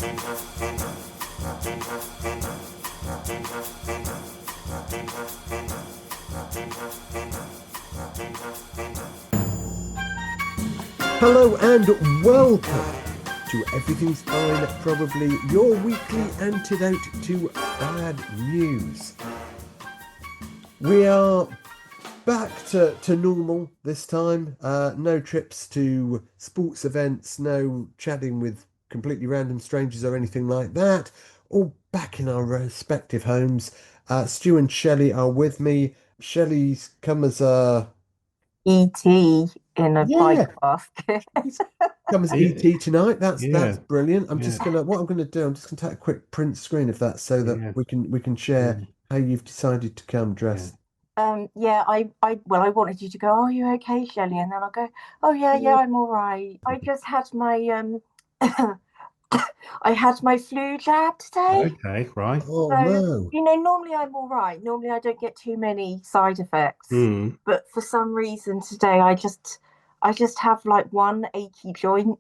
Hello and welcome to Everything's Fine, probably your weekly antidote to bad news. We are back to normal this time. No trips to sports events, no chatting with completely random strangers or anything like that. All back in our respective homes. Stu and Shelley are with me. Shelley's come as a... ET in a Yeah. bike basket. Come as ET tonight. That's Yeah. brilliant. I'm Yeah. just gonna do, I'm just gonna take a quick print screen of that so that Yeah. we can share Yeah. how you've decided to come dressed. Yeah, I wanted you to go, "Oh, you okay, Shelley?" And then I'll go, "Oh yeah, I'm all right. I just had my I had my flu jab today." Okay, right. Oh So, no. normally I'm all right. Normally I don't get too many side effects. Mm. But for some reason today I just have like one achy joint.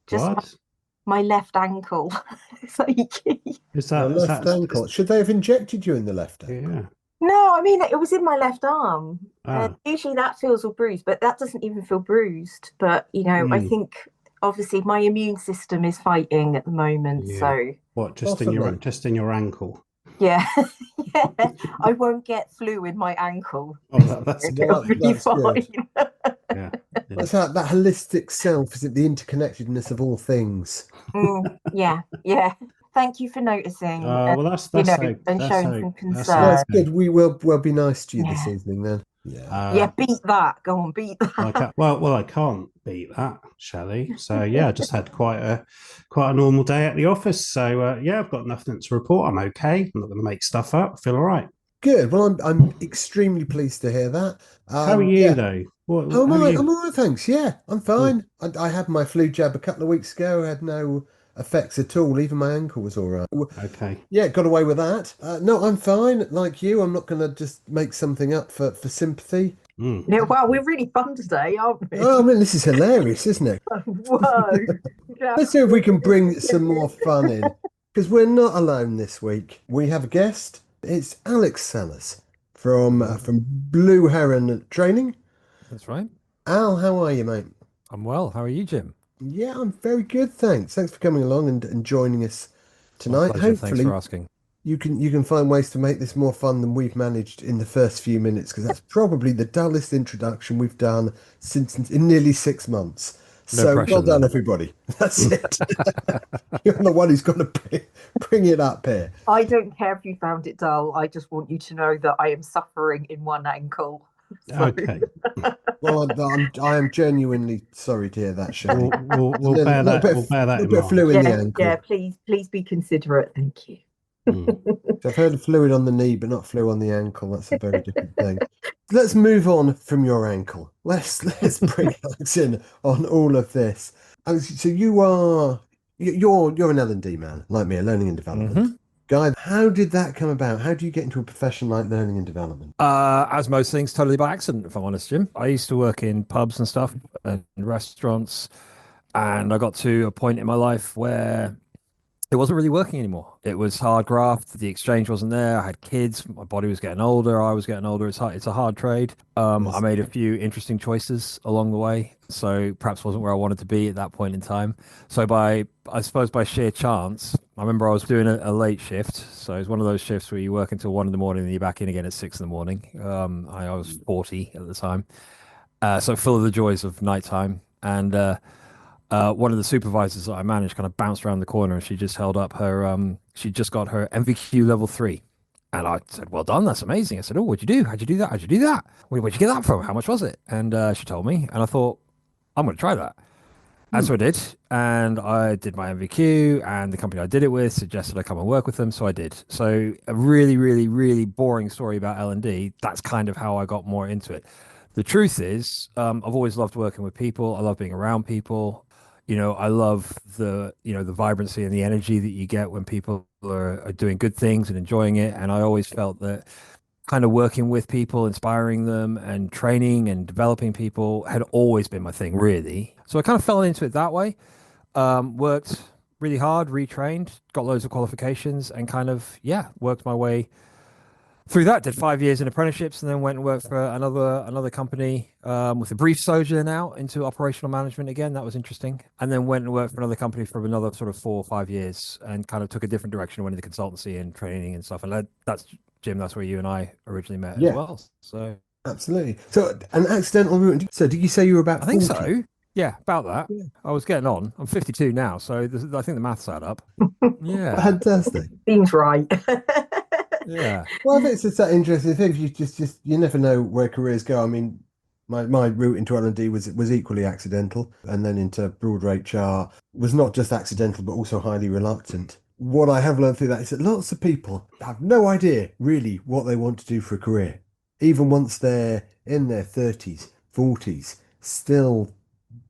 Just What? my left ankle. It's achy. Is Your that, is left that, ankle. Should they have injected you in the left ankle? yeah. No, I mean it was in my left arm. And Ah. usually that feels all bruised, but that doesn't even feel bruised. But I Mm. think obviously my immune system is fighting at the moment. Yeah. So What, just in your Possibly. ankle? yeah, yeah, I won't get flu in my ankle. Oh, that's good. It'll be That's good. fine. Yeah. That's that holistic self, is it the interconnectedness of all things? Yeah, yeah. Thank you for noticing and Well, that's and that's showing so some that's concern. That's okay. good. We'll be nice to you this Yeah. evening then. Yeah. Yeah, beat that. Go on, beat that. I can't beat that, Shelley. So yeah, I just had quite a normal day at the office. So yeah, I've got nothing to report. I'm okay. I'm not going to make stuff up. I feel all right. Good. Well, I'm extremely pleased to hear that. How are you Yeah. though? How am How are I? I'm you? all right, thanks. Yeah, I'm Mm. fine. I had my flu jab a couple of weeks ago. I had no effects at all. Even my ankle was all right. Okay. Yeah, got away with that. No, I'm fine. Like you, I'm not going to just make something up for sympathy. Mm. Yeah, wow, we're really fun today, aren't we? Oh, I mean, this is hilarious, isn't it? Whoa. Yeah. Let's see if we can bring some more fun in, because we're not alone this week. We have a guest. It's Alex Sellers from Blue Heron Training. That's right. Al, how are you, mate? I'm well. How are you, Jim? Yeah, I'm very good, thanks. Thanks for coming along and joining us My tonight. pleasure. Thanks Hopefully, for asking. you can find ways to make this more fun than we've managed in the first few minutes, because that's probably the dullest introduction we've done since in nearly 6 months. No So pressure well done, then. everybody. That's it. You're the one who's got to bring it up here. I don't care if you found it dull. I just want you to know that I am suffering in one ankle. So, Okay. Well, I am genuinely sorry to hear that, Shelley. We'll bear that. We'll bear that A in bit of flu in mind. the yeah, ankle. yeah, please be considerate. Thank you. Mm. So I've heard of fluid on the knee, but not flu on the ankle. That's a very different thing. Let's move on from your ankle. Let's bring Alex in on all of this. Alex, so you're an L&D man, like me, a learning and development guy. How did that come about? How do you get into a profession like learning and development? As most things, totally by accident, if I'm honest, Jim. I used to work in pubs and stuff and restaurants, and I got to a point in my life where it wasn't really working anymore. It was hard graft. The exchange wasn't there. I had kids. My body was getting older. I was getting older. It's hard. It's a hard trade. I made a few interesting choices along the way. So perhaps wasn't where I wanted to be at that point in time. So I suppose by sheer chance, I remember I was doing a late shift. So it was one of those shifts where you work until 1 in the morning and you're back in again at 6 in the morning. I was 40 at the time. So full of the joys of nighttime. And one of the supervisors that I managed kind of bounced around the corner and she just held up she just got her MVQ level 3. And I said, well done, that's amazing. I said, oh, what'd you do? How'd you do that? How'd you do that? Where'd you get that from? How much was it? And she told me, and I thought, I'm going to try that. And so I did, and I did my MVQ, and the company I did it with suggested I come and work with them, so I did. So a really, really, really boring story about L&D. That's kind of how I got more into it. The truth is, I've always loved working with people. I love being around people. I love the vibrancy and the energy that you get when people are doing good things and enjoying it. And I always felt that kind of working with people, inspiring them and training and developing people had always been my thing, really. So I kind of fell into it that way. Worked really hard, retrained, got loads of qualifications, and kind of, yeah, worked my way through that. Did 5 years in apprenticeships, and then went and worked for another company with a brief sojourn out into operational management again. That was interesting. And then went and worked for another company for another sort of 4 or 5 years, and kind of took a different direction, went into consultancy and training and stuff. And that's Jim. That's where you and I originally met as well. So absolutely. So an accidental route. So did you say you were about? I think 40? so. Yeah, about that. Yeah. I was getting on. I'm 52 now, so I think the maths add up. Yeah, Fantastic. Seems right. yeah. Well, I think it's just that interesting thing. You just you never know where careers go. I mean, my route into L&D was equally accidental, and then into broader HR was not just accidental but also highly reluctant. What I have learned through that is that lots of people have no idea really what they want to do for a career, even once they're in their 30s, 40s, still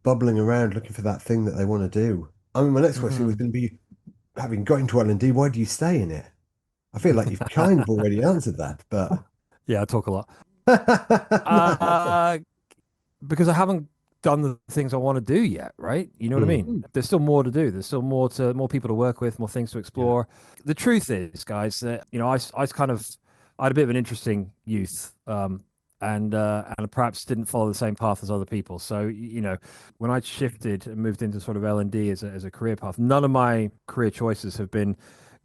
bubbling around looking for that thing that they want to do. I mean, my next question was going to be, having got into L&D, why do you stay in it? I feel like you've kind of already answered that, but Yeah, I talk a lot. Because I haven't done the things I want to do yet, right? You know what I mean? There's still more to do. There's still more people to work with, more things to explore. Yeah. The truth is, guys, that I had a bit of an interesting youth, and perhaps didn't follow the same path as other people. So, when I shifted and moved into sort of L&D as a career path, none of my career choices have been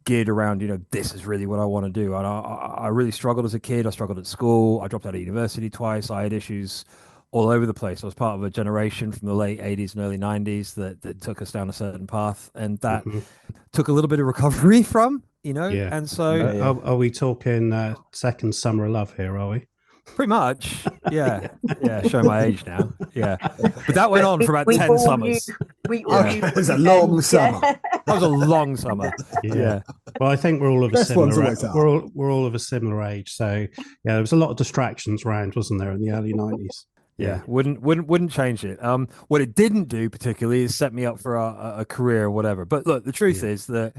geared around, this is really what I want to do. And I really struggled as a kid. I struggled at school. I dropped out of university twice. I had issues all over the place. I was part of a generation from the late 80s and early 90s that took us down a certain path, and that took a little bit of recovery from, Yeah. And so are we talking second summer of love here, are we? Pretty much, yeah. Showing my age now, yeah. But that went on for about 10 summers. It was a long summer. That was a long summer. Yeah. Well, I think we're all of a similar. We're all of a similar age. So yeah, there was a lot of distractions around, wasn't there, in the early 90s? Yeah, wouldn't change it. What it didn't do particularly is set me up for a career or whatever. But look, the truth is that,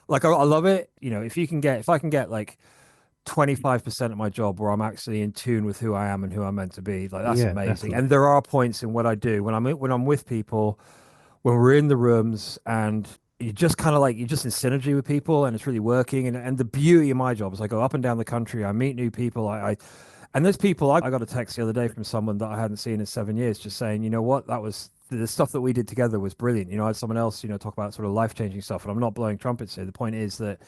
like, I love it. If I can get like 25% of my job where I'm actually in tune with who I am and who I'm meant to be, like, that's amazing. Definitely. And there are points in what I do when I'm with people, when we're in the rooms, and you're just kind of like, you're just in synergy with people, and it's really working. And the beauty of my job is I go up and down the country, I meet new people, and there's people. I got a text the other day from someone that I hadn't seen in 7 years, just saying, you know what, that was the stuff that we did together was brilliant. I had someone else, talk about sort of life-changing stuff, and I'm not blowing trumpets here. The point is that,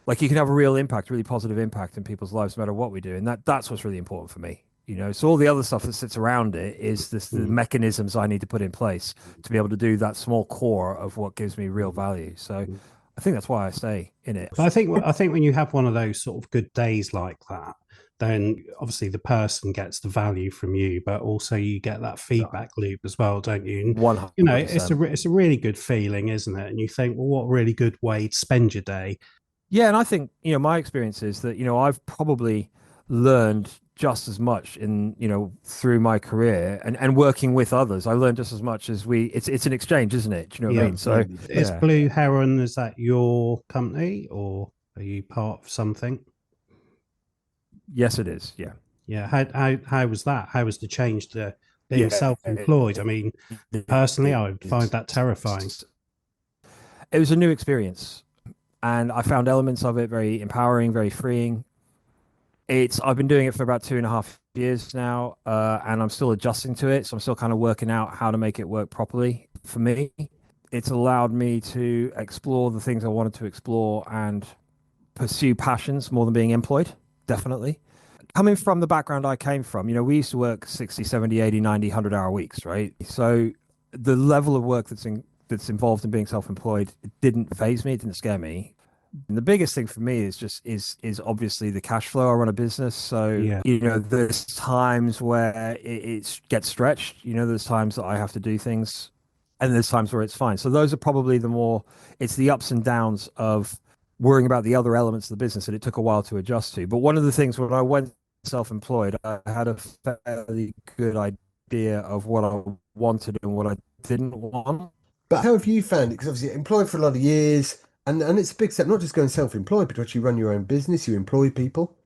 like, you can have a real impact, really positive impact in people's lives, no matter what we do. And that's what's really important for me. So all the other stuff that sits around it is the mechanisms I need to put in place to be able to do that small core of what gives me real value. So I think that's why I stay in it. But I think when you have one of those sort of good days like that, then obviously the person gets the value from you, but also you get that feedback loop as well, don't you? 100%. It's a really good feeling, isn't it? And you think, well, what a really good way to spend your day. Yeah, and I think, my experience is that, I've probably learned just as much through my career and working with others. I learned just as much as it's an exchange, isn't it? Do you know what I mean? So is Blue Heron, is that your company, or are you part of something? Yes, it is. Yeah. Yeah. How was that? How was the change to being self-employed? I mean, personally, I would find that terrifying. It was a new experience, and I found elements of it very empowering, very freeing. I've been doing it for about 2.5 years now, and I'm still adjusting to it. So I'm still kind of working out how to make it work properly for me. It's allowed me to explore the things I wanted to explore and pursue passions more than being employed. Definitely. Coming from the background I came from, we used to work 60, 70, 80, 90, 100-hour weeks, right? So the level of work that's involved in being self-employed, it didn't faze me, it didn't scare me. And the biggest thing for me is obviously the cash flow. I run a business, so there's times where it gets stretched. There's times that I have to do things, and there's times where it's fine. So those are probably it's the ups and downs of worrying about the other elements of the business that it took a while to adjust to. But one of the things when I went self-employed, I had a fairly good idea of what I wanted and what I didn't want. But how have you found it? Because obviously employed for a lot of years, and it's a big step, not just going self-employed, but actually run your own business, you employ people,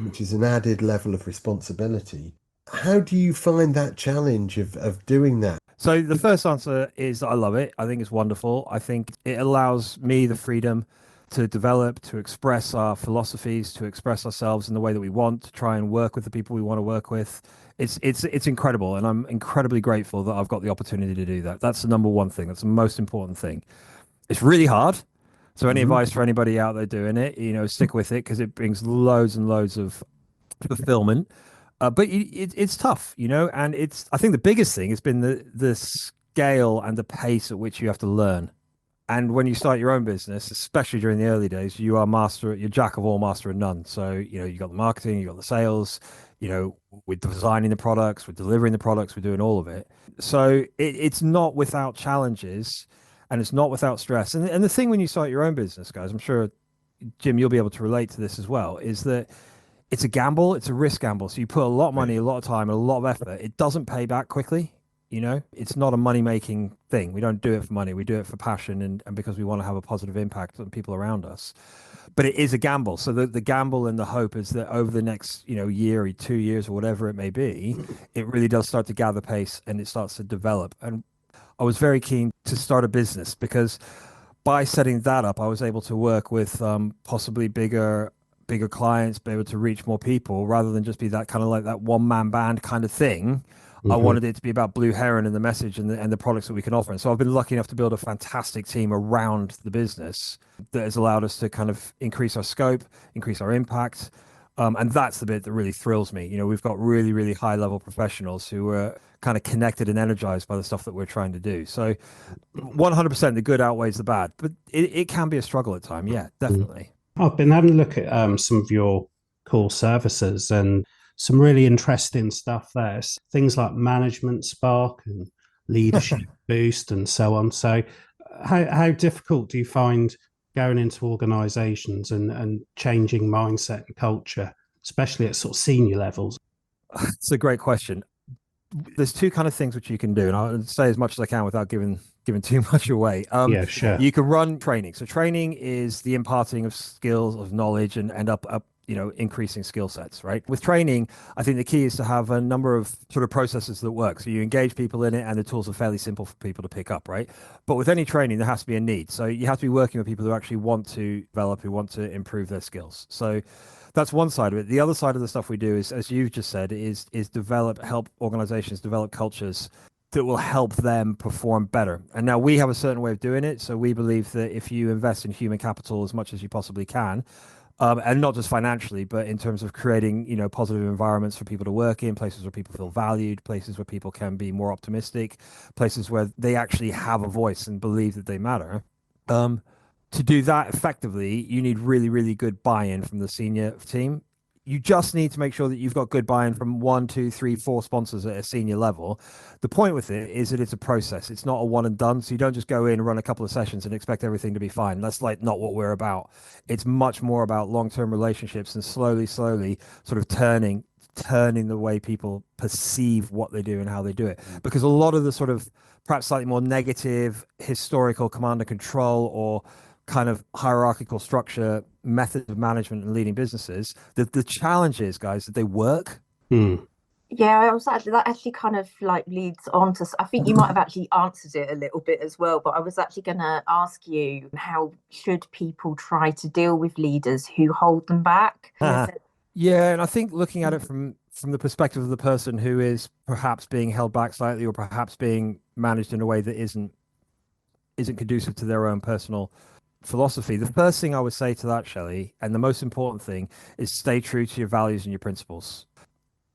which is an added level of responsibility. How do you find that challenge of doing that? So the first answer is I love it. I think it's wonderful. I think it allows me the freedom to develop, to express our philosophies, to express ourselves in the way that we want, to try and work with the people we want to work with. It's incredible, and I'm incredibly grateful that I've got the opportunity to do that. That's the number one thing. That's the most important thing. It's really hard. So any Mhm. advice for anybody out there doing it, stick with it because it brings loads and loads of fulfillment. But it's tough, and I think the biggest thing has been the scale and the pace at which you have to learn. And when you start your own business, especially during the early days, you're jack of all, master of none. So, you got the marketing, you got the sales, we're designing the products, we're delivering the products, we're doing all of it. So it's not without challenges and it's not without stress. And the thing when you start your own business, guys, I'm sure, Jim, you'll be able to relate to this as well, is that it's a gamble, it's a risk gamble. So you put a lot of money, a lot of time, and a lot of effort. It doesn't pay back quickly. It's not a money making thing. We don't do it for money. We do it for passion and because we want to have a positive impact on people around us. But it is a gamble. So the gamble and the hope is that over the next, year or 2 years or whatever it may be, it really does start to gather pace and it starts to develop. And I was very keen to start a business because by setting that up, I was able to work with possibly bigger clients, be able to reach more people rather than just be that kind of like that one man band kind of thing. I wanted it to be about Blue Heron and the message and the products that we can offer. And so I've been lucky enough to build a fantastic team around the business that has allowed us to kind of increase our scope, increase our impact. And that's the bit that really thrills me. We've got really, really high level professionals who are kind of connected and energized by the stuff that we're trying to do. So 100% the good outweighs the bad, but it can be a struggle at time. Yeah, definitely. I've been having a look at some of your core services and some really interesting stuff there. Things like Management Spark and Leadership Boost and so on. So how difficult do you find going into organizations and changing mindset and culture, especially at sort of senior levels? It's a great question. There's two kind of things which you can do, and I'll say as much as I can without giving too much away. Yeah, sure. You can run training. So training is the imparting of skills, of knowledge, and end up increasing skill sets, right? With training, I think the key is to have a number of sort of processes that work. So you engage people in it, and the tools are fairly simple for people to pick up, right? But with any training, there has to be a need. So you have to be working with people who actually want to develop, who want to improve their skills. So that's one side of it. The other side of the stuff we do is, as you've just said, is help organizations develop cultures that will help them perform better. And now we have a certain way of doing it. So we believe that if you invest in human capital as much as you possibly can, and not just financially, but in terms of creating, positive environments for people to work in, places where people feel valued, places where people can be more optimistic, places where they actually have a voice and believe that they matter. To do that effectively, you need really, really good buy-in from the senior team. You just need to make sure that you've got good buy-in from 1, 2, 3, 4 sponsors at a senior level. The point with it is that it's a process. It's not a one and done. So you don't just go in, run a couple of sessions and expect everything to be fine. That's like not what we're about. It's much more about long-term relationships and slowly sort of turning the way people perceive what they do and how they do it. Because a lot of the sort of perhaps slightly more negative historical command and control or kind of hierarchical structure methods of management and leading businesses, the challenge is, guys, that they work. Yeah, that actually kind of like leads on to, I think you might have actually answered it a little bit as well, but I was actually going to ask you, how should people try to deal with leaders who hold them back? Yeah, and I think looking at it from the perspective of the person who is perhaps being held back slightly or perhaps being managed in a way that isn't conducive to their own personal philosophy, the first thing I would say to that, Shelley, and the most important thing, is stay true to your values and your principles.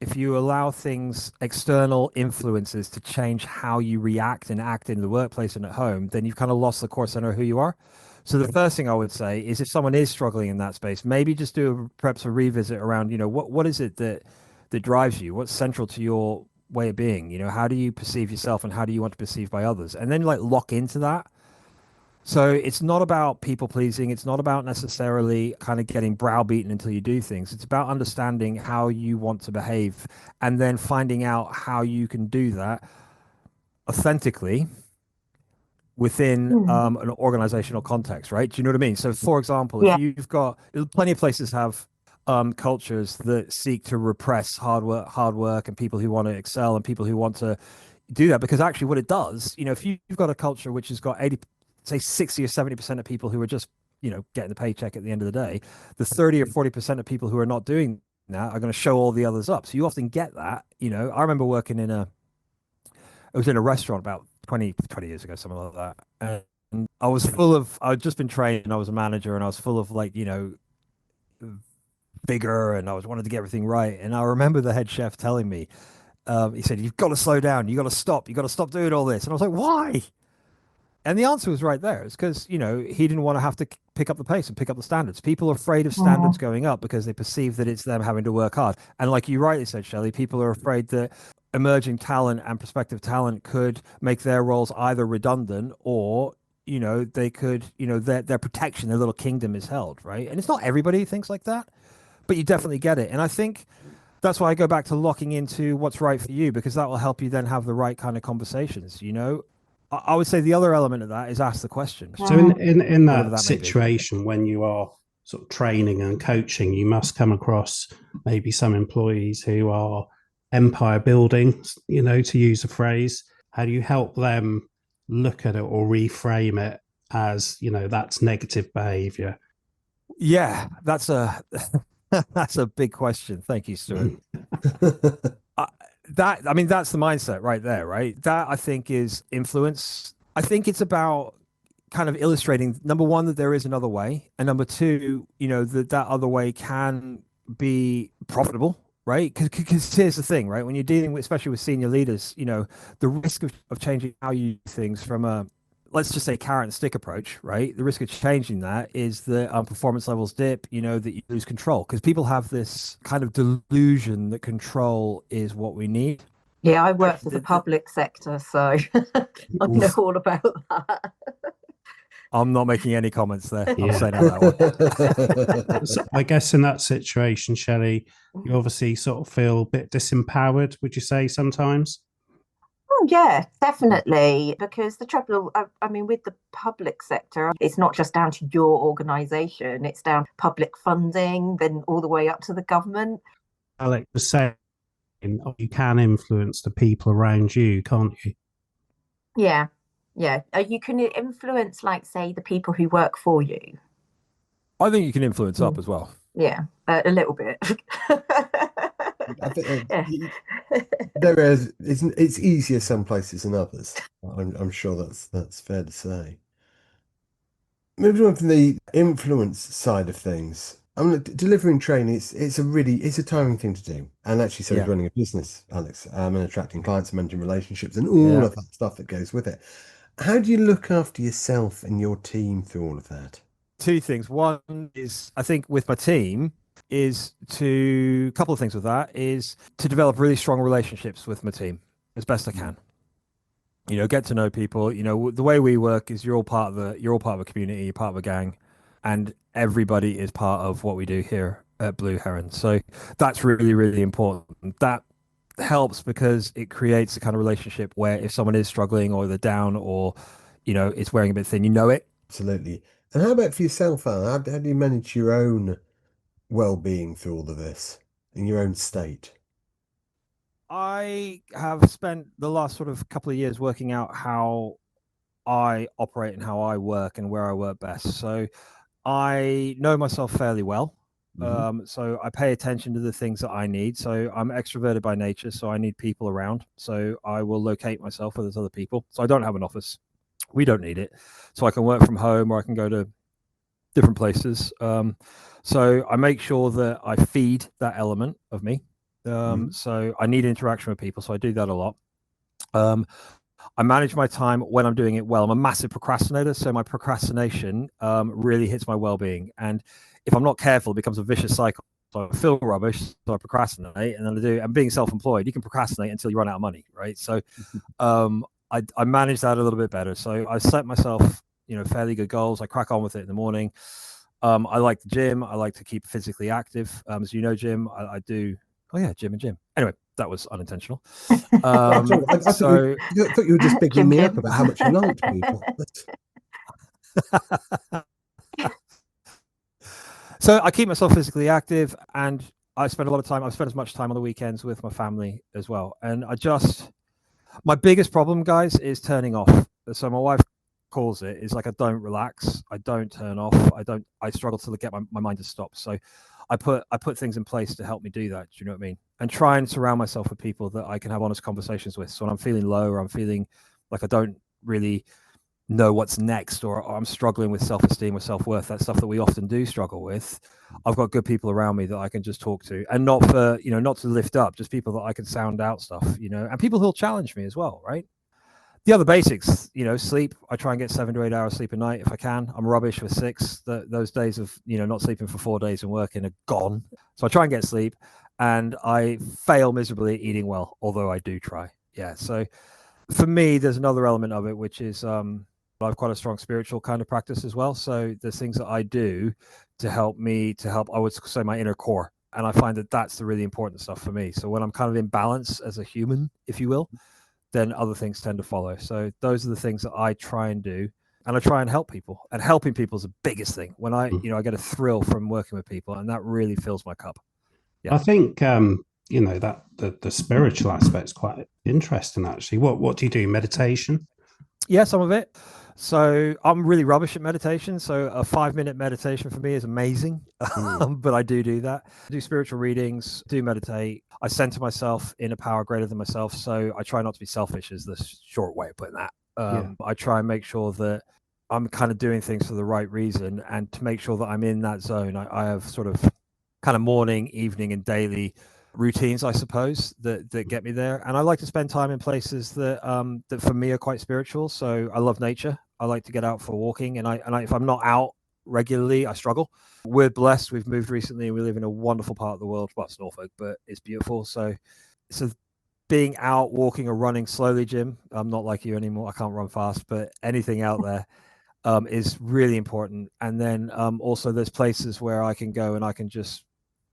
If you allow things, external influences, to change how you react and act in the workplace and at home, then you've kind of lost the core center of who you are. So the first thing I would say is, if someone is struggling in that space, maybe just do perhaps a revisit around, what is it that drives you? What's central to your way of being? How do you perceive yourself and how do you want to perceive by others? And then lock into that. So it's not about people pleasing. It's not about necessarily kind of getting browbeaten until you do things. It's about understanding how you want to behave and then finding out how you can do that authentically within an organizational context, right? Do you know what I mean? So for example, if you've got plenty of places have cultures that seek to repress hard work and people who want to excel and people who want to do that, because actually what it does, if you've got a culture which has got 60 or 70% of people who are just, getting the paycheck at the end of the day, the 30 or 40% of people who are not doing that are going to show all the others up. So you often get that. I remember working I was in a restaurant about 20 years ago, something like that. And I'd just been trained and I was a manager, and I was full of vigor, and I wanted to get everything right. And I remember the head chef telling me, he said, "You've got to slow down. You got to stop doing all this." And I was like, "Why?" And the answer was right there. It's because, he didn't want to have to pick up the pace and pick up the standards. People are afraid of standards going up because they perceive that it's them having to work hard. And like you rightly said, Shelley, people are afraid that emerging talent and prospective talent could make their roles either redundant, or, they could, their protection, their little kingdom is held, right? And it's not everybody who thinks like that, but you definitely get it. And I think that's why I go back to locking into what's right for you, because that will help you then have the right kind of conversations. I would say the other element of that is ask the question. So in that that situation, when you are sort of training and coaching, you must come across maybe some employees who are empire building, to use a phrase. How do you help them look at it or reframe it as, that's negative behavior? Yeah, that's a that's a big question. Thank you, Stuart. That's the mindset right there, right? That, I think, is influence. I think it's about kind of illustrating, number one, that there is another way, and number two, that other way can be profitable, right? Because here's the thing, right? When you're dealing with, especially with senior leaders, the risk of changing how you do things from a, let's just say, carrot and stick approach, right? The risk of changing that is that performance levels dip, that you lose control, because people have this kind of delusion that control is what we need. Yeah, I work for the public sector, so I know all about that. I'm not making any comments there. I'm saying out that one. So I guess in that situation, Shelley, you obviously sort of feel a bit disempowered, would you say, sometimes? Oh, yeah, definitely. Because the trouble, with the public sector, it's not just down to your organisation, it's down to public funding, then all the way up to the government. Alex was saying, you can influence the people around you, can't you? Yeah. You can influence, say, the people who work for you. I think you can influence up as well. Yeah, a little bit. I think it's easier some places than others. I'm sure that's fair to say. Moving on from the influence side of things, delivering training, it's a tiring thing to do. And actually, so is running a business, Alex, and attracting clients and managing relationships and all of that stuff that goes with it. How do you look after yourself and your team through all of that? Two things. One is, I think, with my team, is a couple of things with that is to develop really strong relationships with my team as best I can. Get to know people. The way we work is you're all part of a community, you're part of a gang, and everybody is part of what we do here at Blue Heron. So that's really, really important. That helps because it creates a kind of relationship where if someone is struggling or they're down or, it's wearing a bit thin, it. Absolutely. And how about for yourself, Alan? How do you manage your own well-being through all of this in your own state? I have spent the last sort of couple of years working out how I operate and how I work and where I work best. So I know myself fairly well. So I pay attention to the things that I need. So I'm extroverted by nature, so I need people around. So I will locate myself where there's other people. So I don't have an office. We don't need it. So I can work from home or I can go to different places. So I make sure that I feed that element of me. So I need interaction with people. So I do that a lot. I manage my time when I'm doing it well. I'm a massive procrastinator, so my procrastination really hits my well-being. And if I'm not careful, it becomes a vicious cycle. So I feel rubbish, so I procrastinate, and then I do. And being self-employed, you can procrastinate until you run out of money, right? So I manage that a little bit better. So I set myself, fairly good goals. I crack on with it in the morning. I like the gym. I like to keep physically active. As you know, Jim, I do. Oh yeah, gym. Anyway, that was unintentional. I thought you were just bigging me up about how much you liked people. So I keep myself physically active, and I spend a lot of time. I've spent as much time on the weekends with my family as well. And My biggest problem, guys, is turning off. So my wife calls it is like I don't relax, I don't turn off, I struggle to get my mind to stop. So I put things in place to help me do that. Do you know what I mean? And try and surround myself with people that I can have honest conversations with. So when I'm feeling low or I'm feeling like I don't really know what's next, or I'm struggling with self-esteem or self-worth, that stuff that we often do struggle with, I've got good people around me that I can just talk to, and not for, not to lift up, just people that I can sound out stuff, and people who'll challenge me as well, right? The other basics, sleep. I try and get 7 to 8 hours sleep a night if I can. I'm rubbish for 6. Those days of, not sleeping for 4 days and working are gone. So I try and get sleep, and I fail miserably at eating well, although I do try. Yeah. So for me, there's another element of it, which is I have quite a strong spiritual kind of practice as well. So there's things that I do to help, I would say, my inner core. And I find that that's the really important stuff for me. So when I'm kind of in balance as a human, if you will, then other things tend to follow. So those are the things that I try and do. And I try and help people. And helping people is the biggest thing. When I get a thrill from working with people, and that really fills my cup. Yeah. I think that the spiritual aspect is quite interesting, actually. What do you do? Meditation? Yeah, some of it. So I'm really rubbish at meditation. So a 5-minute meditation for me is amazing. But I do that. I do spiritual readings, do meditate. I center myself in a power greater than myself. So I try not to be selfish, is the short way of putting that. I try and make sure that I'm kind of doing things for the right reason, and to make sure that I'm in that zone. I have sort of kind of morning, evening, and daily routines, I suppose, that get me there. And I like to spend time in places that that for me are quite spiritual. So I love nature. I like to get out for walking, and I if I'm not out regularly, I struggle. We're blessed. We've moved recently, and we live in a wonderful part of the world. Well, it's Norfolk, but it's beautiful. So being out walking or running slowly, Jim, I'm not like you anymore. I can't run fast, but anything out there is really important. And then also there's places where I can go and I can just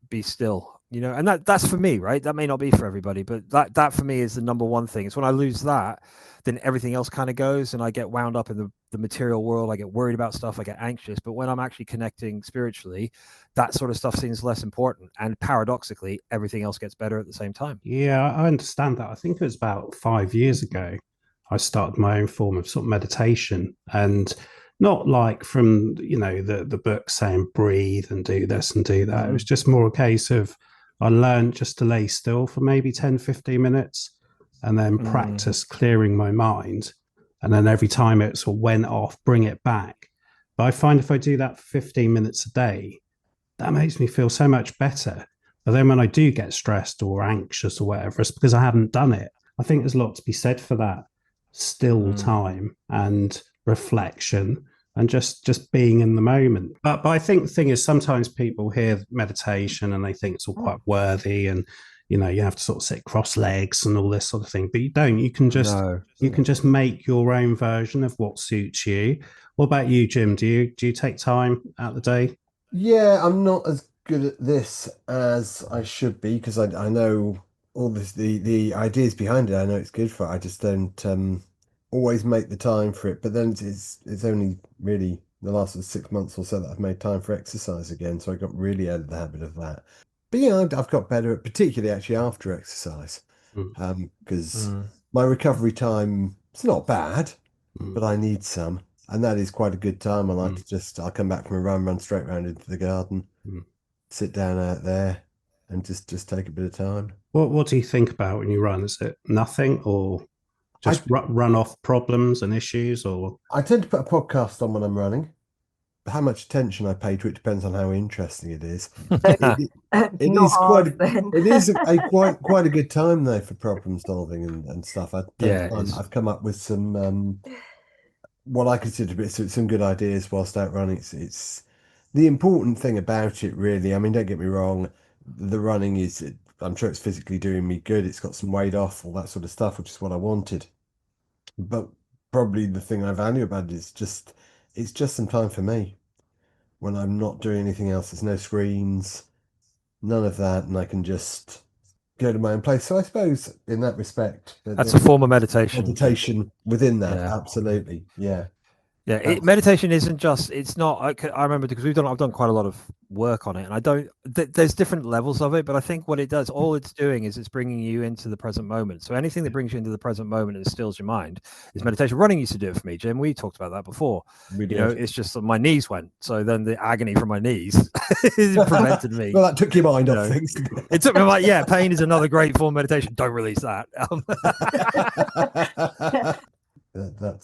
be still, and that's for me, right? That may not be for everybody, but that for me is the number one thing. It's when I lose that, then everything else kind of goes, and I get wound up in the material world. I get worried about stuff, I get anxious. But when I'm actually connecting spiritually, that sort of stuff seems less important, and paradoxically everything else gets better at the same time. Yeah, I understand that. I think it was about 5 years ago I started my own form of sort of meditation, and not like from the book saying breathe and do this and do that. It was just more a case of I learned just to lay still for maybe 10-15 minutes, and then practice clearing my mind, and then every time it sort of went off, bring it back. But I find if I do that for 15 minutes a day, that makes me feel so much better. But then when I do get stressed or anxious or whatever, it's because I haven't done it. I think there's a lot to be said for that still time and reflection and just being in the moment. But I think the thing is, sometimes people hear meditation and they think it's all quite worthy, and you have to sort of sit cross legs and all this sort of thing. But you don't. You can just make your own version of what suits you. What about you, Jim? Do you take time out the day? Yeah, I'm not as good at this as I should be, because I know all the ideas behind it. I know it's good for it. I just don't always make the time for it. But then it's only really the last 6 months or so that I've made time for exercise again. So I got really out of the habit of that. But yeah, I've got better at, particularly actually after exercise, because my recovery time, it's not bad, but I need some. And that is quite a good time. I like to I'll come back from a run straight around into the garden, sit down out there, and just take a bit of time. What do you think about when you run? Is it nothing, or just run off problems and issues? Or I tend to put a podcast on when I'm running. How much attention I pay to it depends on how interesting it is. It is quite a good time though for problem solving and stuff. I've come up with some what I consider to be some good ideas whilst out running. It's the important thing about it, really. I mean, don't get me wrong, the running I'm sure it's physically doing me good. It's got some weight off, all that sort of stuff, which is what I wanted. But probably the thing I value about it is it's just some time for me when I'm not doing anything else. There's no screens, none of that, and I can just go to my own place. So I suppose in that respect, that's a form of meditation. Meditation within that, absolutely, yeah. Yeah, meditation isn't just. It's not. I remember because I've done quite a lot of work on it. And I don't, there's different levels of it, but I think what it does, all it's doing is it's bringing you into the present moment. So anything that brings you into the present moment and stills your mind is meditation. Running used to do it for me, Jim. We talked about that before. You know, it's just that my knees went. So then the agony from my knees prevented me. Well, that took your mind off things. It took me like, yeah, pain is another great form of meditation. Don't release that.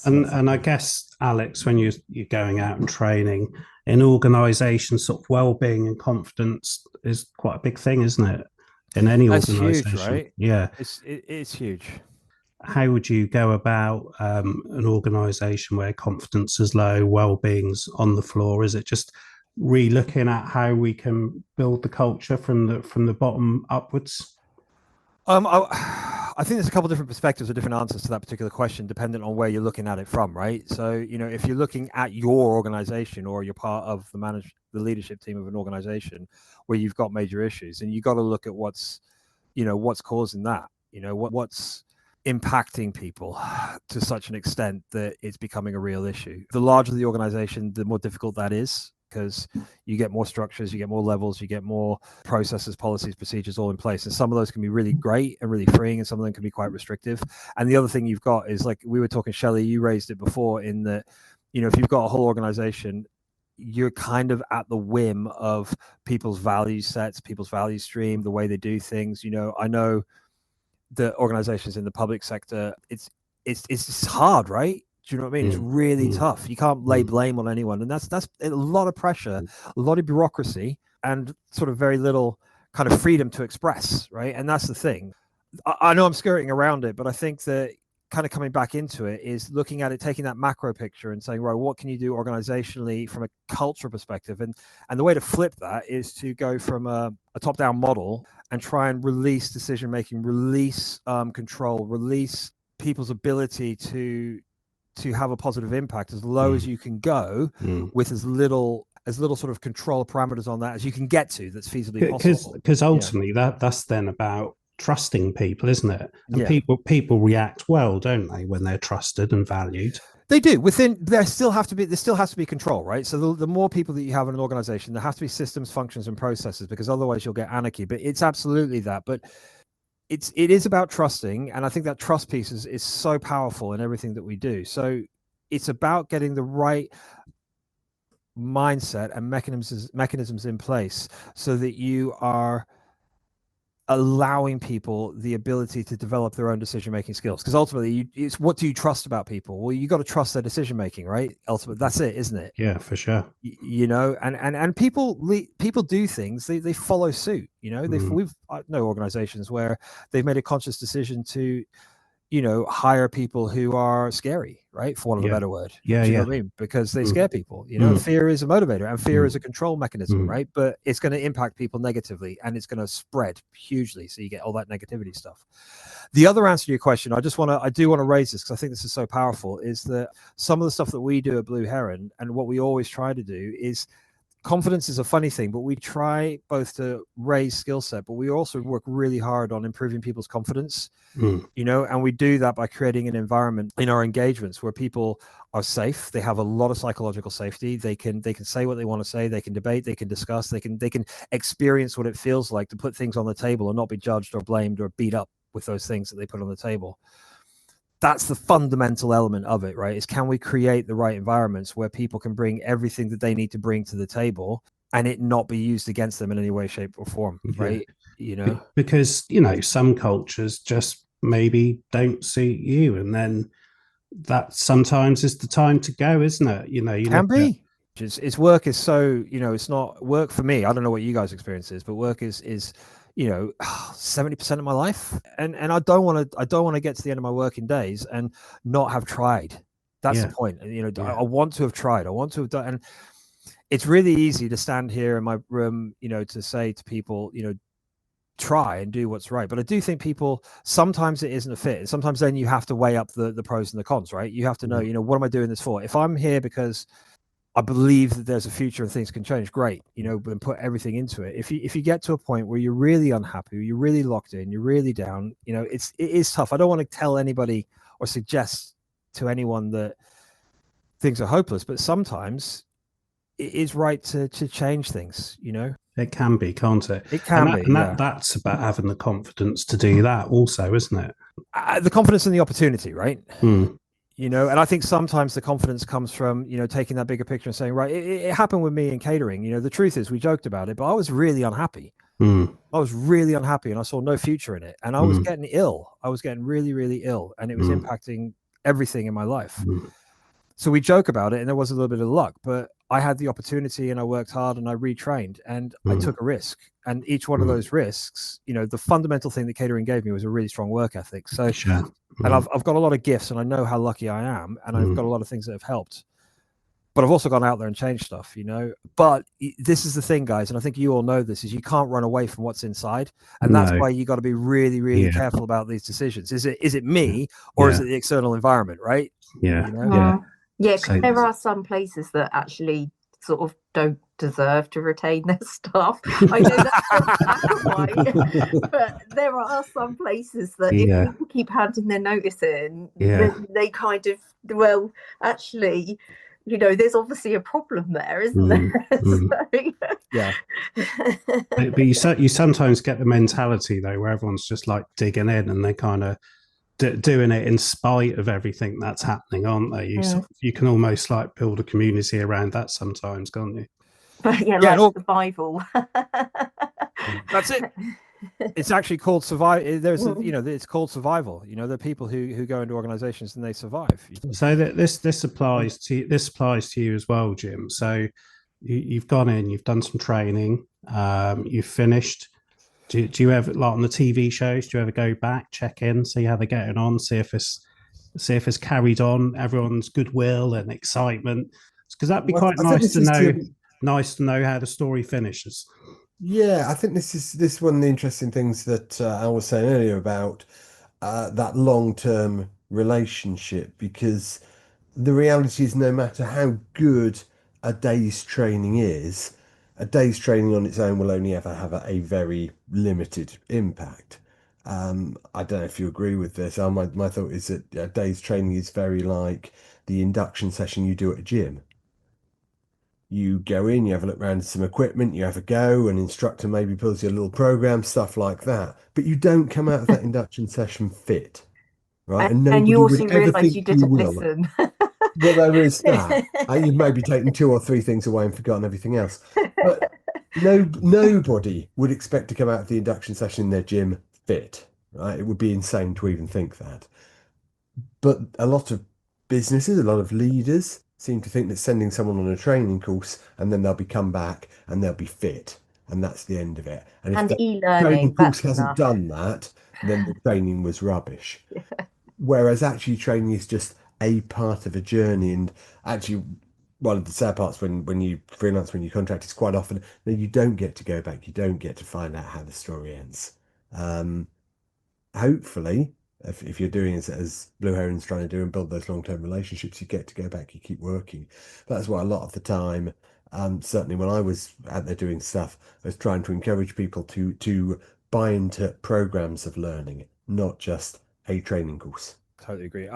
And I guess, Alex, when you're going out and training in organisations, sort of well-being and confidence is quite a big thing, isn't it? In any organisation, huge, right? Yeah, it's huge. How would you go about an organisation where confidence is low, well-being's on the floor? Is it just re-looking at how we can build the culture from the bottom upwards? I think there's a couple of different perspectives or different answers to that particular question, depending on where you're looking at it from, right? So, you know, if you're looking at your organization or you're part of the leadership team of an organization where you've got major issues, and you got to look at what's causing that, you know, what's impacting people to such an extent that it's becoming a real issue. The larger the organization, the more difficult that is, because you get more structures, you get more levels, you get more processes, policies, procedures all in place. And some of those can be really great and really freeing, and some of them can be quite restrictive. And the other thing you've got is, like we were talking, Shelley, you raised it before, in that, you know, if you've got a whole organization, you're kind of at the whim of people's value sets, people's value stream, the way they do things. You know, I know the organizations in the public sector, it's hard, right? Do you know what I mean? It's really tough. You can't lay blame on anyone. And that's a lot of pressure, a lot of bureaucracy, and sort of very little kind of freedom to express, right? And that's the thing. I know I'm skirting around it, but I think that kind of coming back into it is looking at it, taking that macro picture and saying, right, what can you do organizationally from a cultural perspective? And the way to flip that is to go from a top-down model and try and release decision-making, release control, release people's ability to have a positive impact as low as you can go with as little sort of control parameters on that as you can get to that's feasibly possible. Because ultimately that's then about trusting people, isn't it? And people react well, don't they, when they're trusted and valued? They do. There still has to be control, right? So the more people that you have in an organization, there have to be systems, functions, and processes, because otherwise you'll get anarchy. But it's absolutely that. But it is about trusting, and I think that trust piece is so powerful in everything that we do. So it's about getting the right mindset and mechanisms in place so that you are allowing people the ability to develop their own decision-making skills. Because ultimately, it's what do you trust about people? Well, you got to trust their decision-making, right? Ultimately, that's it, isn't it? Yeah, for sure. You know, and people do things, they follow suit. You know, I know organizations where they've made a conscious decision to, you know, hire people who are scary, right? For want of a better word. Do you know what I mean? Because they scare people, you know, fear is a motivator, and fear is a control mechanism, right? But it's going to impact people negatively, and it's going to spread hugely. So you get all that negativity stuff. The other answer to your question, I do want to raise this because I think this is so powerful, is that some of the stuff that we do at Blue Heron, and what we always try to do, is confidence is a funny thing, but we try both to raise skill set, but we also work really hard on improving people's confidence, you know, and we do that by creating an environment in our engagements where people are safe. They have a lot of psychological safety. They can say what they want to say. They can debate. They can discuss. They can experience what it feels like to put things on the table and not be judged or blamed or beat up with those things that they put on the table. That's the fundamental element of it, right? Is can we create the right environments where people can bring everything that they need to bring to the table and it not be used against them in any way, shape, or form, right? You know, because, you know, some cultures just maybe don't suit you, and then that sometimes is the time to go, isn't it? You know, can be. It's work is so, you know, it's not work for me. I don't know what you guys' experience is, but work is you know, 70% of my life, and I don't want to get to the end of my working days and not have tried. That's the point. You know, I want to have tried. I want to have done. And it's really easy to stand here in my room, you know, to say to people, you know, try and do what's right. But I do think people, sometimes it isn't a fit, and sometimes then you have to weigh up the pros and the cons, right? You have to know, you know, what am I doing this for? If I'm here because I believe that there's a future and things can change, great, you know, and put everything into it. If you get to a point where you're really unhappy, you're really locked in, you're really down, you know, it is tough. I don't want to tell anybody or suggest to anyone that things are hopeless, but sometimes it is right to change things, you know. It can be, can't it? It can be, yeah. That's about having the confidence to do that also, isn't it? The confidence and the opportunity, right? Mm. You know, and I think sometimes the confidence comes from, you know, taking that bigger picture and saying, right, it happened with me in catering. You know, the truth is we joked about it, but I was really unhappy. Mm. I was really unhappy and I saw no future in it. And I was getting ill. I was getting really, really ill. And it was impacting everything in my life. So we joke about it and there was a little bit of luck, but I had the opportunity and I worked hard and I retrained and I took a risk. And each one of those risks, you know, the fundamental thing that catering gave me was a really strong work ethic. So, and I've got a lot of gifts and I know how lucky I am. And I've got a lot of things that have helped. But I've also gone out there and changed stuff, you know. But this is the thing, guys, and I think you all know this, is you can't run away from what's inside. And that's why you got to be really, really careful about these decisions. Is it me or is it the external environment, right? Yeah. You know? Yeah, there are some places that actually sort of don't deserve to retain their staff. I know that's black and white, but there are some places that if people keep handing their notice in, they kind of, well, actually, you know, there's obviously a problem there, isn't there? So, yeah. But you sometimes get the mentality though, where everyone's just like digging in and they kind of doing it in spite of everything that's happening, aren't they? You can almost like build a community around that sometimes, can't you? Survival. That's it. It's actually called survival. There's you know, it's called survival. You know, there are people who go into organizations and they survive. So this applies to you as well, Jim. So you've gone in, you've done some training, you've finished. Do you ever, like on the TV shows, do you ever go back, check in, see how they're getting on, see if it's carried on, everyone's goodwill and excitement? Because that'd be quite nice to know how the story finishes. Yeah, I think this is one of the interesting things that I was saying earlier about that long-term relationship, because the reality is no matter how good a day's training is, a day's training on its own will only ever have a very limited impact. I don't know if you agree with this. My thought is that a day's training is very like the induction session you do at a gym. You go in, you have a look around at some equipment, you have a go, an instructor maybe builds you a little program, stuff like that. But you don't come out of that induction session fit, right? And you also realise you didn't listen. Well, there is that. You've maybe taken 2 or 3 things away and forgotten everything else. But nobody would expect to come out of the induction session in their gym fit, right? It would be insane to even think that. But a lot of businesses, a lot of leaders seem to think that sending someone on a training course and then they'll come back and they'll be fit, and that's the end of it. And if the training course hasn't done that, then the training was rubbish. Whereas actually training is just a part of a journey. And actually, one of the sad parts when you freelance, when you contract, is quite often that you don't get to go back. You don't get to find out how the story ends. Hopefully, if you're doing as Blue Heron's trying to do and build those long-term relationships, you get to go back, you keep working. That's why a lot of the time, certainly when I was out there doing stuff, I was trying to encourage people to buy into programs of learning, not just a training course. Totally agree.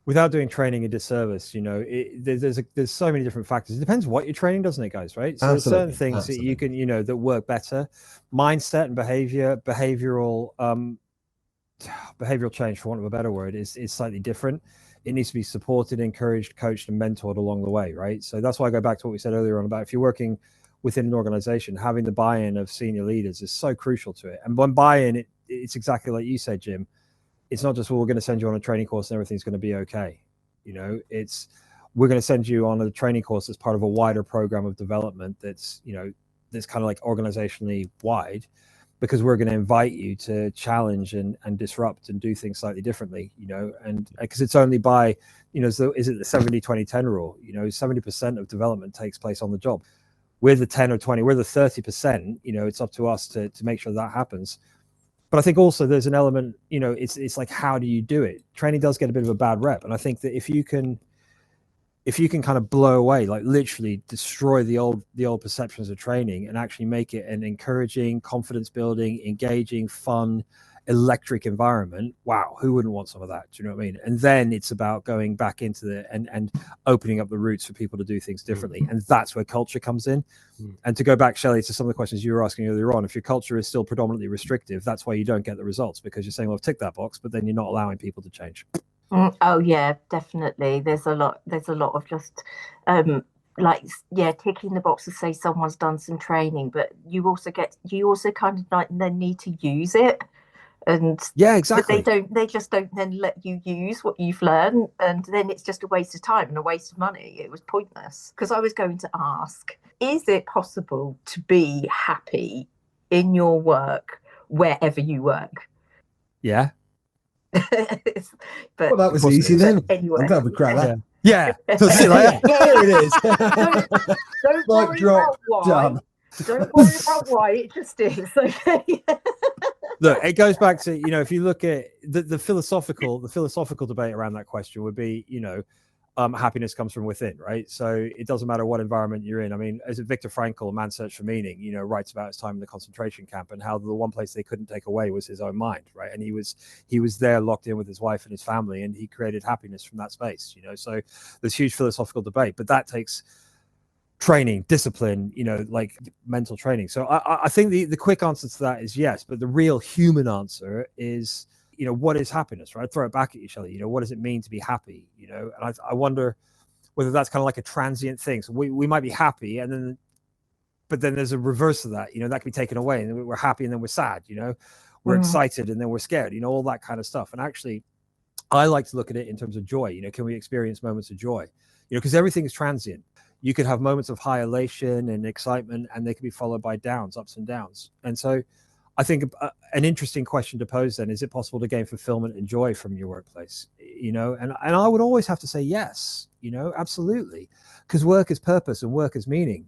Without doing training a disservice, you know, there's so many different factors. It depends what you're training, doesn't it, guys? Right? So there's certain things that you can, you know, that work better. Mindset and behavioral change, for want of a better word, is slightly different. It needs to be supported, encouraged, coached, and mentored along the way, right? So that's why I go back to what we said earlier on about if you're working within an organization, having the buy-in of senior leaders is so crucial to it. And when buy-in, it's exactly like you said, Jim. It's not just, well, we're going to send you on a training course and everything's going to be okay. You know, we're going to send you on a training course as part of a wider program of development that's, you know, that's kind of like organizationally wide, because we're going to invite you to challenge and disrupt and do things slightly differently, you know, and because it's only by, you know, so is it the 70-20-10 rule? You know, 70% of development takes place on the job. We're the 10 or 20, we're the 30%, you know, it's up to us to make sure that happens. But I think also there's an element, you know, it's like, how do you do it? Training does get a bit of a bad rep. And I think that if you can kind of blow away, like literally destroy the old perceptions of training and actually make it an encouraging, confidence building, engaging, fun, electric environment, wow, who wouldn't want some of that? Do you know what I mean? And then it's about going back into the and opening up the routes for people to do things differently. And that's where culture comes in. And to go back, Shelley, to some of the questions you were asking earlier on, if your culture is still predominantly restrictive, that's why you don't get the results, because you're saying, well, I've ticked that box, but then you're not allowing people to change. Oh yeah, definitely. There's a lot of just ticking the box to say someone's done some training, but you also kind of like then need to use it. And yeah, exactly. They just don't then let you use what you've learned, and then it's just a waste of time and a waste of money. It was pointless, because I was going to ask, is it possible to be happy in your work wherever you work? Yeah. But well, that was easy then. Anyway, I'm glad we cracked that. Yeah. There it is. Don't worry about why. Done. Don't worry about why. It just is. Okay. Look, it goes back to, if you look at the philosophical debate around that question would be, happiness comes from within, right? So it doesn't matter what environment you're in. I mean, as Viktor Frankl, Man's Search for Meaning, writes about his time in the concentration camp and how the one place they couldn't take away was his own mind, right? And he was there locked in with his wife and his family, and he created happiness from that space, So there's huge philosophical debate, but that takes training, discipline, like mental training. So I think the quick answer to that is yes, but the real human answer is, what is happiness, right? I'd throw it back at you, Shelley. What does it mean to be happy? And I wonder whether that's kind of like a transient thing. So we might be happy, but then there's a reverse of that. That can be taken away, and then we're happy and then we're sad. We're excited and then we're scared. All that kind of stuff. And actually, I like to look at it in terms of joy. Can we experience moments of joy? Because everything is transient. You could have moments of high elation and excitement, and they can be followed by ups and downs. And so I think an interesting question to pose then, is it possible to gain fulfillment and joy from your workplace? And I would always have to say yes, absolutely. Because work is purpose and work is meaning,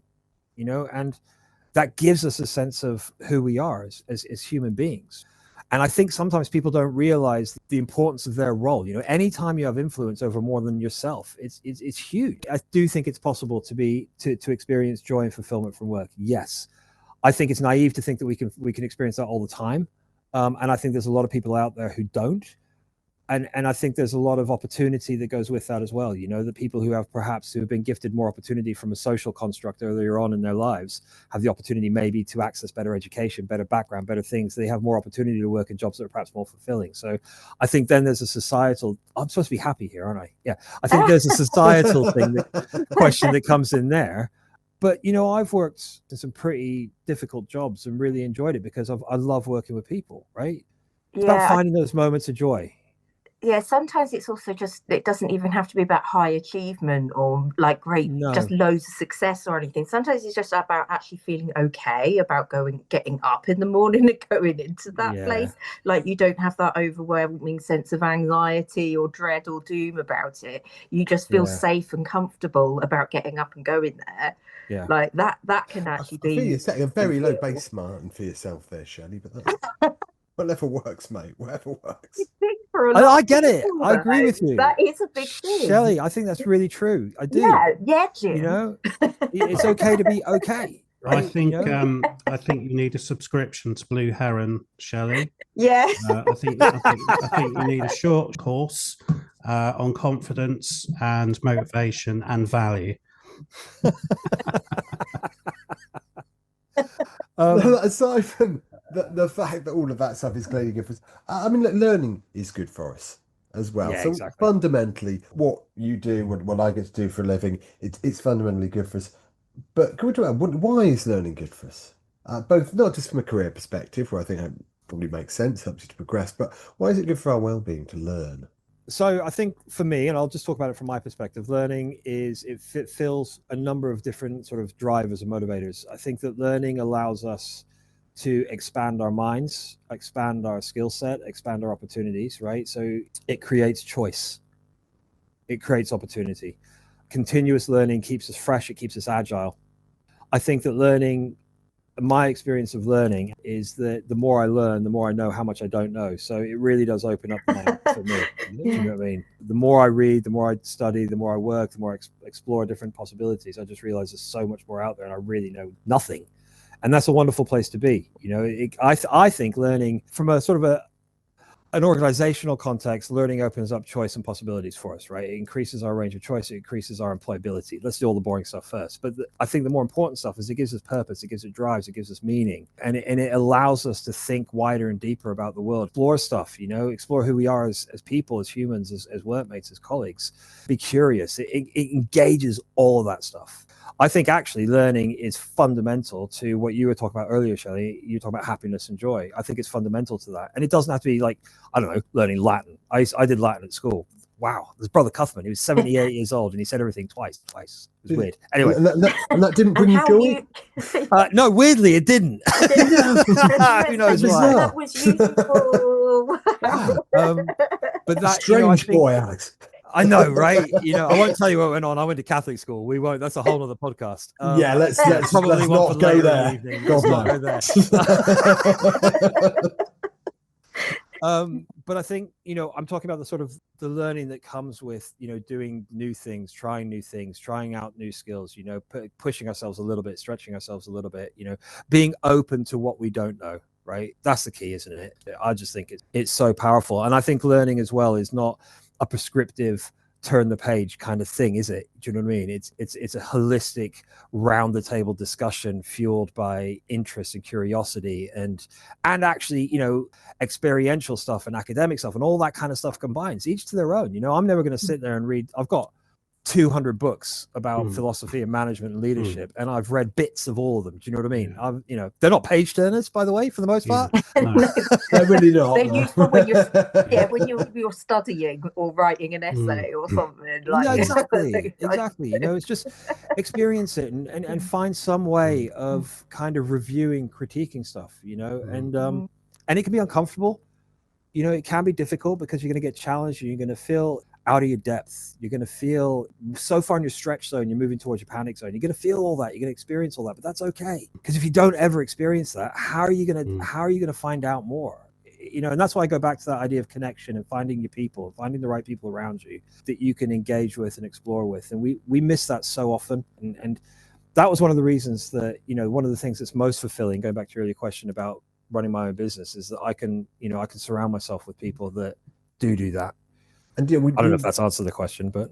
and that gives us a sense of who we are as human beings. And I think sometimes people don't realize the importance of their role. Anytime you have influence over more than yourself, it's huge. I do think it's possible to experience joy and fulfillment from work. Yes. I think it's naive to think that we can experience that all the time. And I think there's a lot of people out there who don't. And I think there's a lot of opportunity that goes with that as well. The people who have been gifted more opportunity from a social construct earlier on in their lives have the opportunity maybe to access better education, better background, better things. They have more opportunity to work in jobs that are perhaps more fulfilling. So I think then there's a societal, I'm supposed to be happy here, aren't I? Yeah. I think there's a societal question that comes in there. But, I've worked in some pretty difficult jobs and really enjoyed it because I love working with people, right? It's about finding those moments of joy. Yeah, sometimes it's also just, it doesn't even have to be about high achievement or like just loads of success or anything. Sometimes it's just about actually feeling okay about getting up in the morning and going into that place. Like you don't have that overwhelming sense of anxiety or dread or doom about it. You just feel safe and comfortable about getting up and going there. Yeah, like that can actually be. I think you're setting a very low base mark for yourself there, Shelley, but that's whatever works, mate. Whatever works. I get it. I agree with you. That is a big thing, Shelley. I think that's really true. I do. Yeah, Jim. It's okay to be okay. Right? I think you need a subscription to Blue Heron, Shelley. Yeah. I think you need a short course on confidence and motivation and value. Aside from the fact that all of that stuff is clearly good for us, I mean, learning is good for us as well. Yeah, so exactly. Fundamentally, what you do, what I get to do for a living, it's fundamentally good for us. But can we talk about why is learning good for us? Both, not just from a career perspective, where I think that probably makes sense, helps you to progress, but why is it good for our well-being to learn? So I think for me, and I'll just talk about it from my perspective, learning it fills a number of different sort of drivers and motivators. I think that learning allows us to expand our minds, expand our skill set, expand our opportunities, right? So it creates choice. It creates opportunity. Continuous learning keeps us fresh. It keeps us agile. I think that my experience of learning is that the more I learn, the more I know how much I don't know. So it really does open up the mind for me. You know what I mean? The more I read, the more I study, the more I work, the more I explore different possibilities. I just realize there's so much more out there and I really know nothing. And that's a wonderful place to be. I think learning from a sort of an organizational context, learning opens up choice and possibilities for us, right? It increases our range of choice. It increases our employability. Let's do all the boring stuff first. But I think the more important stuff is it gives us purpose. It gives it drives. It gives us meaning. And it allows us to think wider and deeper about the world. Explore stuff, explore who we are as people, as humans, as workmates, as colleagues. Be curious. It engages all of that stuff. I think actually learning is fundamental to what you were talking about earlier, Shelley. You were talking about happiness and joy. I think it's fundamental to that. And it doesn't have to be like, I don't know, learning Latin. I did Latin at school. Wow. There's Brother Cuthman. He was 78 years old and he said everything twice. It was weird. Anyway. And that didn't bring you joy? No, weirdly, it didn't. Who knows why? That was useful. But that, strange boy, Alex. I know, right? I won't tell you what went on. I went to Catholic school. We won't. That's a whole other podcast. Yeah, let's probably not go there. Let's not go there. But I think, I'm talking about the sort of the learning that comes with, doing new things, trying new things, trying out new skills, pushing ourselves a little bit, stretching ourselves a little bit, being open to what we don't know. Right. That's the key, isn't it? I just think it's so powerful. And I think learning as well is not a prescriptive turn the page kind of thing, is it? Do you know what I mean? It's a holistic round the table discussion fueled by interest and curiosity and actually, experiential stuff and academic stuff and all that kind of stuff combines, each to their own. I'm never going to sit there and read. I've got 200 books about philosophy and management and leadership, and I've read bits of all of them. Do you know what I mean? They're not page turners, by the way, for the most part. No. They're really not. They're useful when you're studying or writing an essay or something. Like yeah, exactly. It's just experience it and find some way of kind of reviewing, critiquing stuff. And it can be uncomfortable. It can be difficult because you're going to get challenged and you're going to feel out of your depth. You're going to feel so far in your stretch zone, you're moving towards your panic zone. You're going to feel all that. You're going to experience all that, but that's okay. Because if you don't ever experience that, how are you going to find out more? And that's why I go back to that idea of connection and finding your people, finding the right people around you that you can engage with and explore with. And we miss that so often. And that was one of the reasons that, one of the things that's most fulfilling, going back to your earlier question about running my own business, is that I can surround myself with people that do that. And I don't know if that's answered the question, but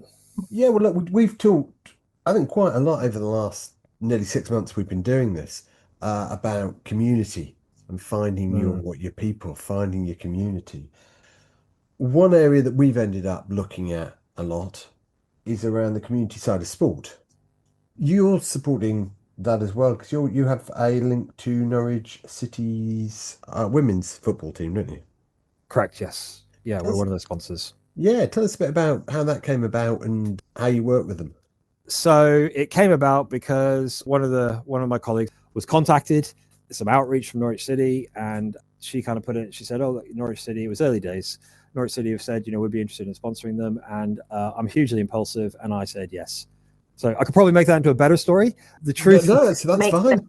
yeah, well, look, we've talked, I think, quite a lot over the last nearly 6 months we've been doing this about community and finding your people, finding your community. One area that we've ended up looking at a lot is around the community side of sport. You're supporting that as well because you have a link to Norwich City's women's football team, don't you? Correct. Yes. Yeah, we're one of the sponsors. Yeah, tell us a bit about how that came about and how you work with them. So it came about because one of my colleagues was contacted, some outreach from Norwich City, and she kind of put it. She said, "Oh, Norwich City." It was early days. Norwich City have said, we'd be interested in sponsoring them, and I'm hugely impulsive, and I said yes. So I could probably make that into a better story. The truth, no, that's fine.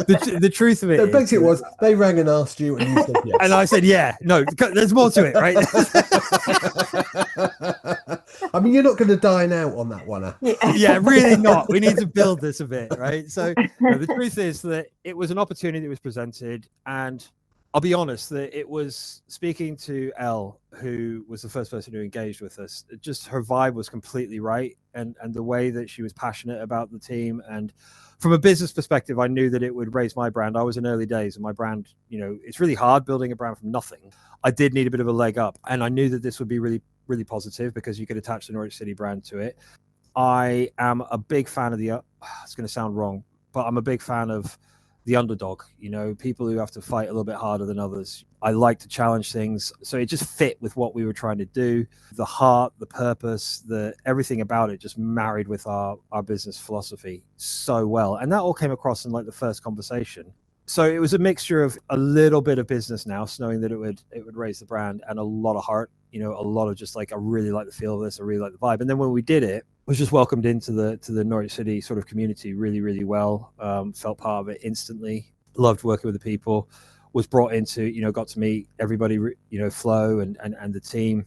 The truth of it, basically, it was they rang and asked you, and you said yes. And I said, yeah, no, there's more to it, right? I mean, you're not going to dine out on that one, Yeah, really not. We need to build this a bit, right? So the truth is that it was an opportunity that was presented, and I'll be honest that it was speaking to Elle, who was the first person who engaged with us. Just her vibe was completely right. And the way that she was passionate about the team. And from a business perspective, I knew that it would raise my brand. I was in early days and my brand, it's really hard building a brand from nothing. I did need a bit of a leg up. And I knew that this would be really, really positive because you could attach the Norwich City brand to it. I am a big fan of it's going to sound wrong, but I'm a big fan of the underdog, people who have to fight a little bit harder than others. I like to challenge things. So it just fit with what we were trying to do. The heart, the purpose, everything about it just married with our business philosophy so well. And that all came across in like the first conversation. So it was a mixture of a little bit of business now, knowing that it would raise the brand, and a lot of heart, a lot of just like, I really like the feel of this. I really like the vibe. And then when we did it, was just welcomed into the Norwich City sort of community really, really well. Felt part of it instantly. Loved working with the people. Was brought into, got to meet everybody, Flo and the team.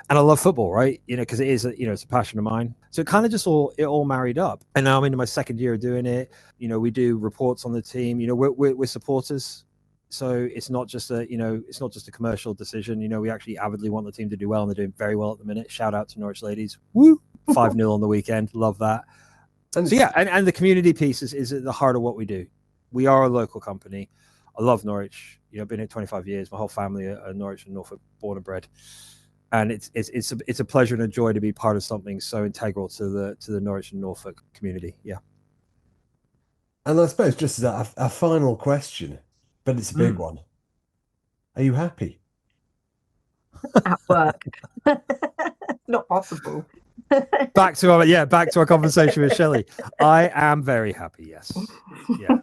And I love football, right? Because it is, it's a passion of mine. So it kind of just all married up. And now I'm into my second year of doing it. We do reports on the team. We're supporters. So it's not just a commercial decision. We actually avidly want the team to do well, and they're doing very well at the minute. Shout out to Norwich ladies. Woo! 5-0 on the weekend. Love that. And the community piece is at the heart of what we do. We are a local company. I love Norwich. I've been here 25 years. My whole family are Norwich and Norfolk, born and bred. And it's a pleasure and a joy to be part of something so integral to the Norwich and Norfolk community. Yeah. And I suppose just as a final question, but it's a big one. Are you happy? At work. Not possible. Back to our conversation with Shelley. I am very happy. Yes. Yeah.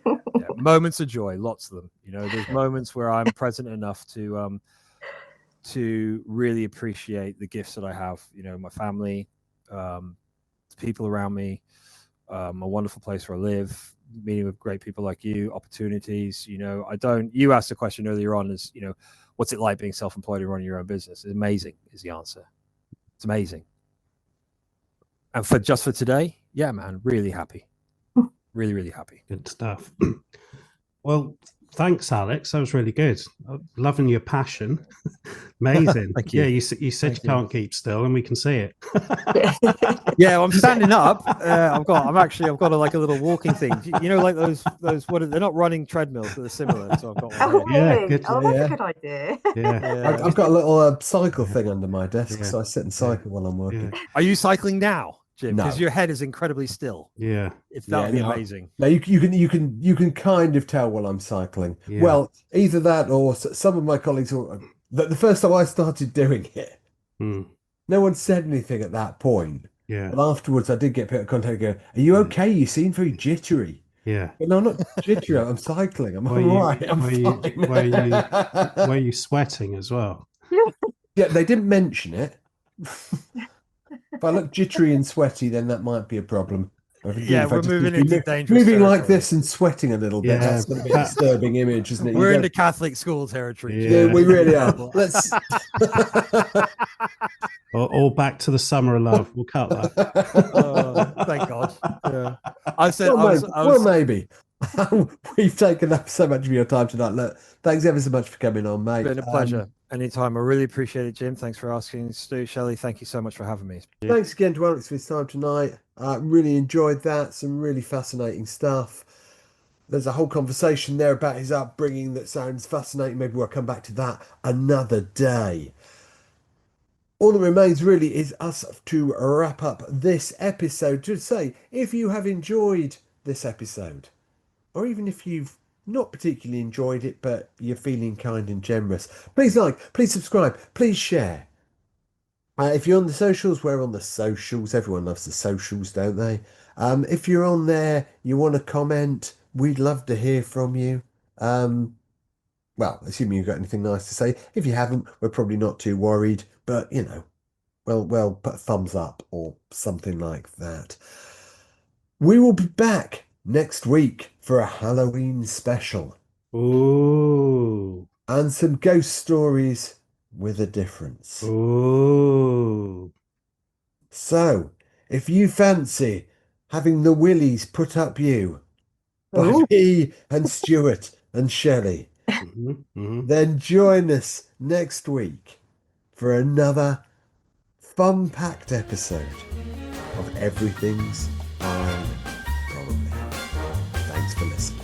Moments of joy, lots of them. There's moments where I'm present enough to really appreciate the gifts that I have. My family, people around me, a wonderful place where I live, meeting with great people like you, opportunities. You asked a question earlier on, is what's it like being self-employed and running your own business? It's amazing is the answer. It's amazing. And for today, yeah, man, really happy. Really, really happy. Good stuff. Well, thanks, Alex. That was really good. Loving your passion. Amazing. Thank you. Yeah, you said you can't keep still, and we can see it. Yeah, well, I'm standing up. I've got like a little walking thing. Like those they're not running treadmills, but they're similar. So I've got one. That's a good idea. Yeah. I've got a little cycle thing under my desk, so I sit and cycle while I'm working. Yeah. Are you cycling now, Jim? No. Because your head is incredibly still. Yeah. If that would be amazing. No, you can kind of tell while I'm cycling. Yeah. Well, either that or some of my colleagues. The first time I started doing it, no one said anything at that point. Yeah. But afterwards, I did get a bit of contact. Go, are you okay? You seem very jittery. Yeah. But no, I'm not jittery. I'm cycling. I'm all right. I'm fine. Were you sweating as well? Yeah, they didn't mention it. If I look jittery and sweaty, then that might be a problem. Yeah, we're moving into dangerous moving territory. like this and sweating a little bit. Yeah, That's going to be a disturbing image, isn't it? We're into Catholic school territory. Yeah, we really are. Let's or back to the summer of love. We'll cut that. Thank God. Yeah. I said, well, maybe. We've taken up so much of your time tonight. Look, thanks ever so much for coming on, mate. It's been a pleasure. Anytime. I really appreciate it, Jim. Thanks for asking. Stu, Shelley, thank you so much for having me. Thanks again to Alex for his time tonight. Really enjoyed that. Some really fascinating stuff. There's a whole conversation there about his upbringing that sounds fascinating. Maybe we'll come back to that another day. All that remains really is us to wrap up this episode. To say, if you have enjoyed this episode, or even if you've not particularly enjoyed it, but you're feeling kind and generous, please like, please subscribe, please share. If you're on the socials, we're on the socials. Everyone loves the socials, don't they? If you're on there, you want to comment, we'd love to hear from you. Well, assuming you've got anything nice to say. If you haven't, we're probably not too worried, but well, put a thumbs up or something like that. We will be back next week for a Halloween special. Ooh. And some ghost stories with a difference. Ooh. So, if you fancy having the willies put up you by me and Stuart and Shelley, then join us next week for another fun-packed episode of Everything's Fine, Probably. Thanks for listening.